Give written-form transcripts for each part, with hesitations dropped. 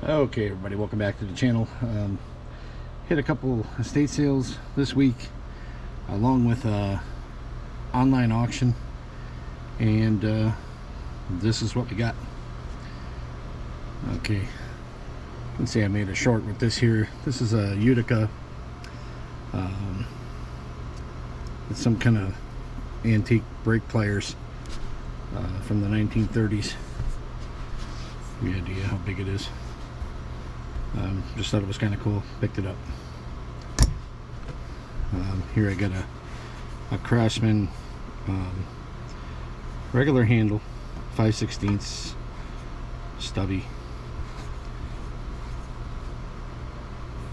Okay, everybody, welcome back to the channel. Hit a couple estate sales this week, along with online auction, and this is what we got. Okay, you can see I made a short with this here. This is a Utica. It's some kind of antique brake pliers from the 1930s. Any idea how big it is? Just thought it was kind of cool. Picked it up. Here I got a Craftsman regular handle, 5/16 stubby,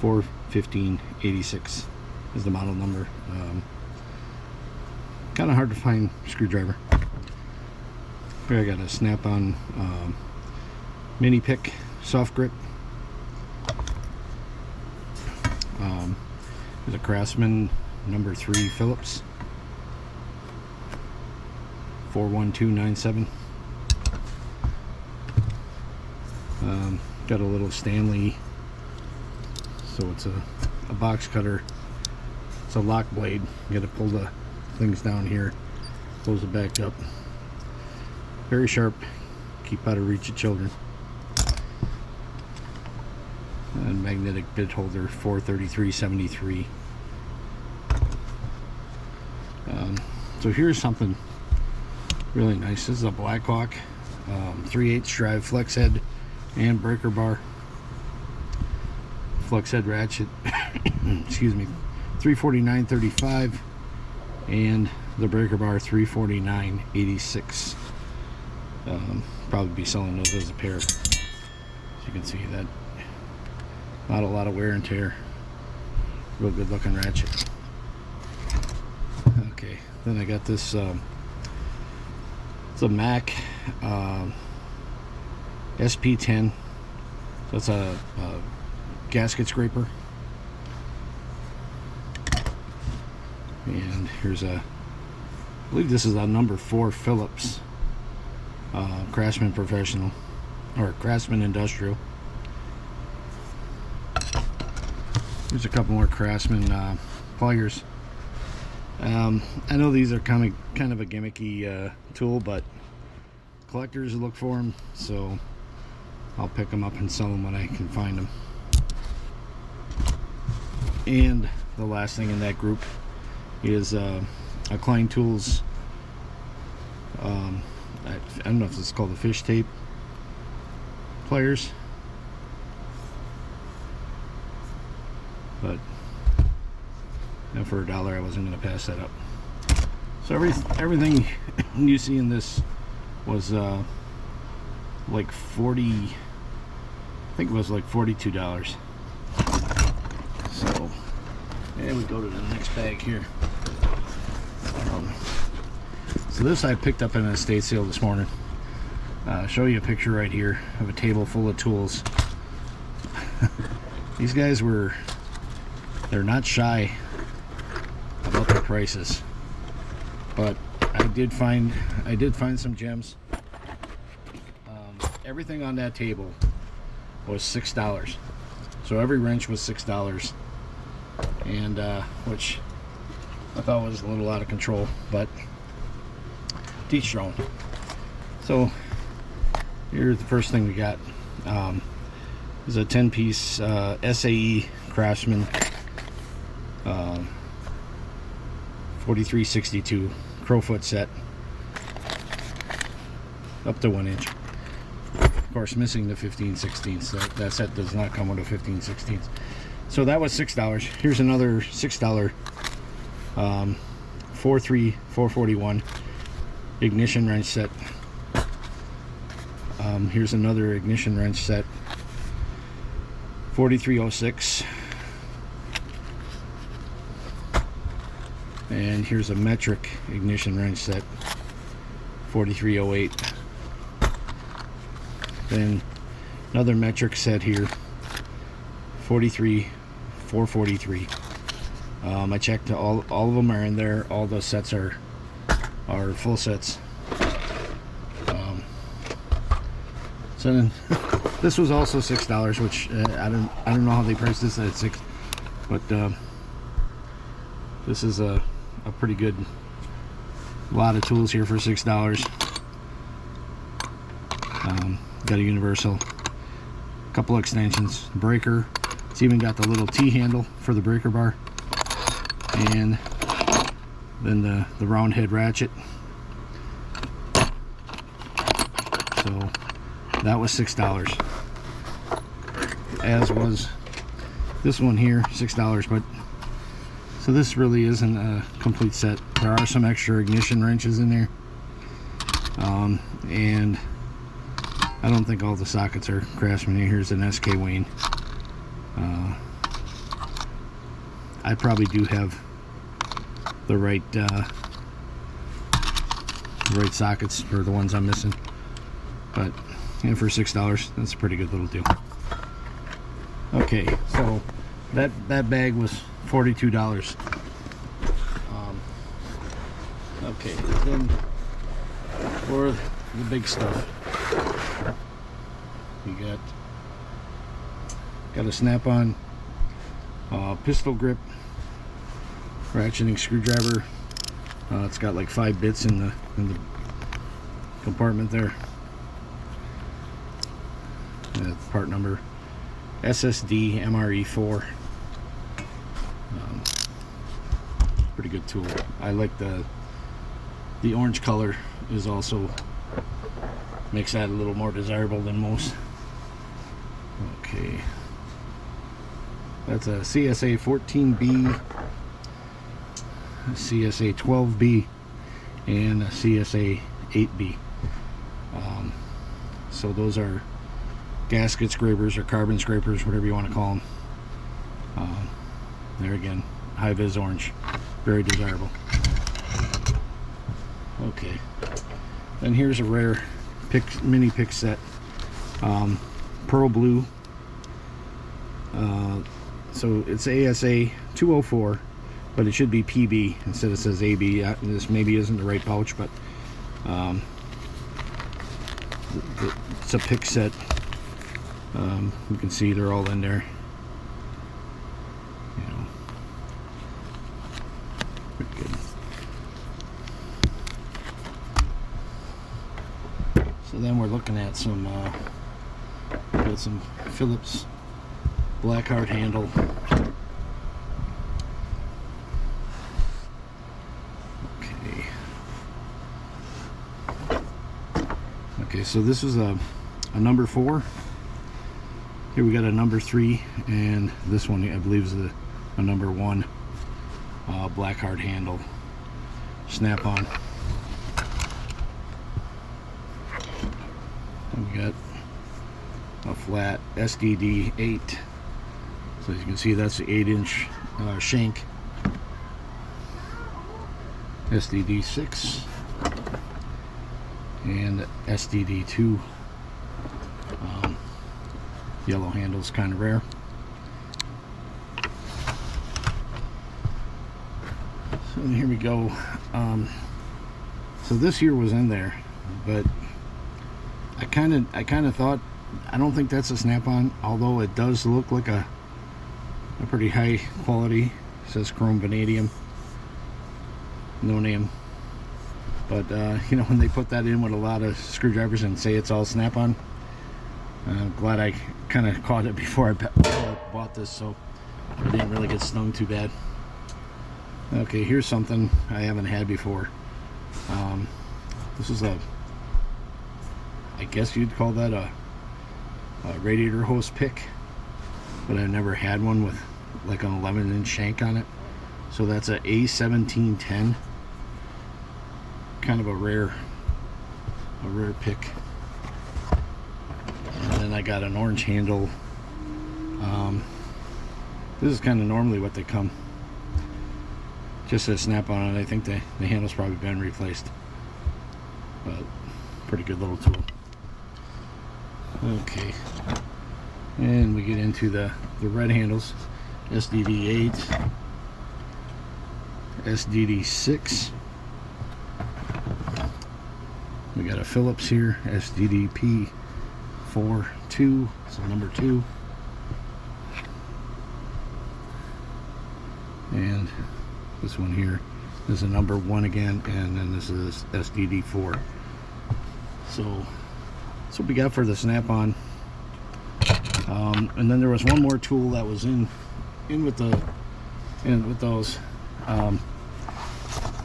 41586 is the model number. Kind of hard to find screwdriver. Here I got a snap-on mini pick, soft grip. There's a Craftsman number 3 Phillips, 41297. Got a little Stanley, so it's a box cutter. It's a lock blade. You got to pull the things down here, close it back up. Very sharp, keep out of reach of children. And magnetic bit holder, 43373. So here's something really nice. This is a Blackhawk 3/8 drive flex head and breaker bar. Flex head ratchet, excuse me, 349.35, and the breaker bar 349.86. Probably be selling those as a pair. As you can see, that not a lot of wear and tear. Real good looking ratchet. Okay, then I got this. It's a Mac SP10. So it's a gasket scraper. And here's I believe this is a number 4 Phillips Craftsman Professional or Craftsman Industrial. There's a couple more Craftsman pliers. I know these are kind of a gimmicky tool, but collectors look for them, so I'll pick them up and sell them when I can find them. And the last thing in that group is a Klein Tools. I don't know if it's called the fish tape pliers, but for $1 I wasn't going to pass that up. So everything you see in this was like 40, I think it was like $42. So, and we go to the next bag here. So this I picked up in an estate sale this morning. Show you a picture right here of a table full of tools. These guys they're not shy about their prices, but I did find some gems. Everything on that table was $6, so every wrench was $6, and which I thought was a little out of control, but teach your own. So here's the first thing we got. Is a 10-piece SAE Craftsman 4362 crowfoot set, up to 1 inch. Of course, missing the 15/16. So that set does not come with a 15/16. So that was $6. Here's another $6 441 ignition wrench set. Here's another ignition wrench set, 4306. And here's a metric ignition wrench set, 4308. Then another metric set here, 443. I checked, all of them are in there. All the sets are full sets. So then This was also $6, which I don't know how they priced this at $6, but this is a pretty good lot of tools here for $6. Got a universal, couple extensions, breaker. It's even got the little T handle for the breaker bar, and then the round head ratchet. So that was $6. As was this one here, $6. But so this really isn't a complete set. There are some extra ignition wrenches in there, and I don't think all the sockets are Craftsman. Here's an SK Wayne. I probably do have the right sockets for the ones I'm missing, but for $6, that's a pretty good little deal. Okay, so that bag was $42. Okay, then for the big stuff, you got a snap-on pistol grip ratcheting screwdriver. It's got like 5 bits in the compartment there. Part number SSD MRE4. Pretty good tool. I like the orange color. Is also makes that a little more desirable than most. Okay, that's a CSA 14B, a CSA 12B, and a CSA 8B. So those are gasket scrapers or carbon scrapers, whatever you want to call them. There again, high vis orange, very desirable. Okay, then here's a rare mini pick set, pearl blue. So it's ASA 204, but it should be PB instead. It says AB. This maybe isn't the right pouch, but it's a pick set. You can see they're all in there. You know, pretty good. So then we're looking at some got some Phillips black hard handle. Okay, so this is a number 4. Here we got a number 3, and this one I believe is a number 1 black hard handle snap-on. And we got a flat SDD 8. So as you can see, that's the 8-inch shank. SDD 6 and SDD 2. Yellow handle's kind of rare. So here we go. So this here was in there, but I kind of thought, I don't think that's a snap-on, although it does look like a pretty high quality. It says chrome vanadium, no name. But you know, when they put that in with a lot of screwdrivers and say it's all snap-on, I'm glad I kind of caught it before I bought this, so I didn't really get stung too bad. Okay, here's something I haven't had before. This is I guess you'd call that a radiator hose pick, but I've never had one with like an 11-inch shank on it. So that's a A1710, kind of a rare pick. And then I got an orange handle. This is kind of normally what they come, just a snap-on, and I think the handle's probably been replaced, but pretty good little tool. Okay, and we get into the red handles. SDD 8, SDD 6. We got a Phillips here, SDDP 4-2, so number 2. And this one here is a number 1 again, and then this is SDD4. So that's what we got for the snap-on. And then there was one more tool that was in with those.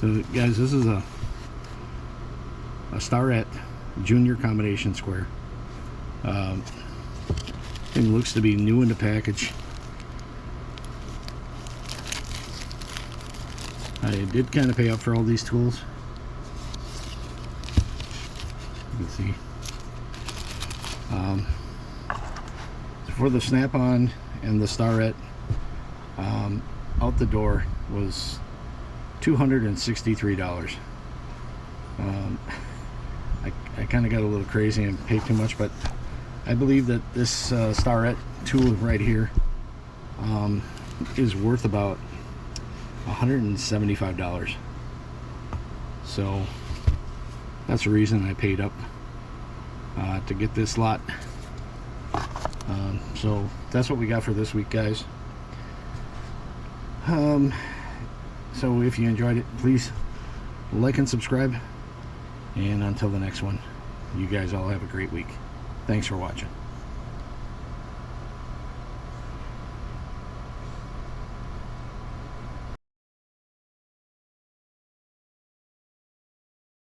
So guys, this is a Starrett Junior combination square. Thing looks to be new in the package. I did kind of pay up for all these tools. You can see. For the snap-on and the Starrett, out the door was $263. I kind of got a little crazy and paid too much, but I believe that this Starrett tool right here is worth about $175. So that's the reason I paid up to get this lot. So that's what we got for this week, guys. So if you enjoyed it, please like and subscribe, and until the next one, you guys all have a great week. Thanks for watching.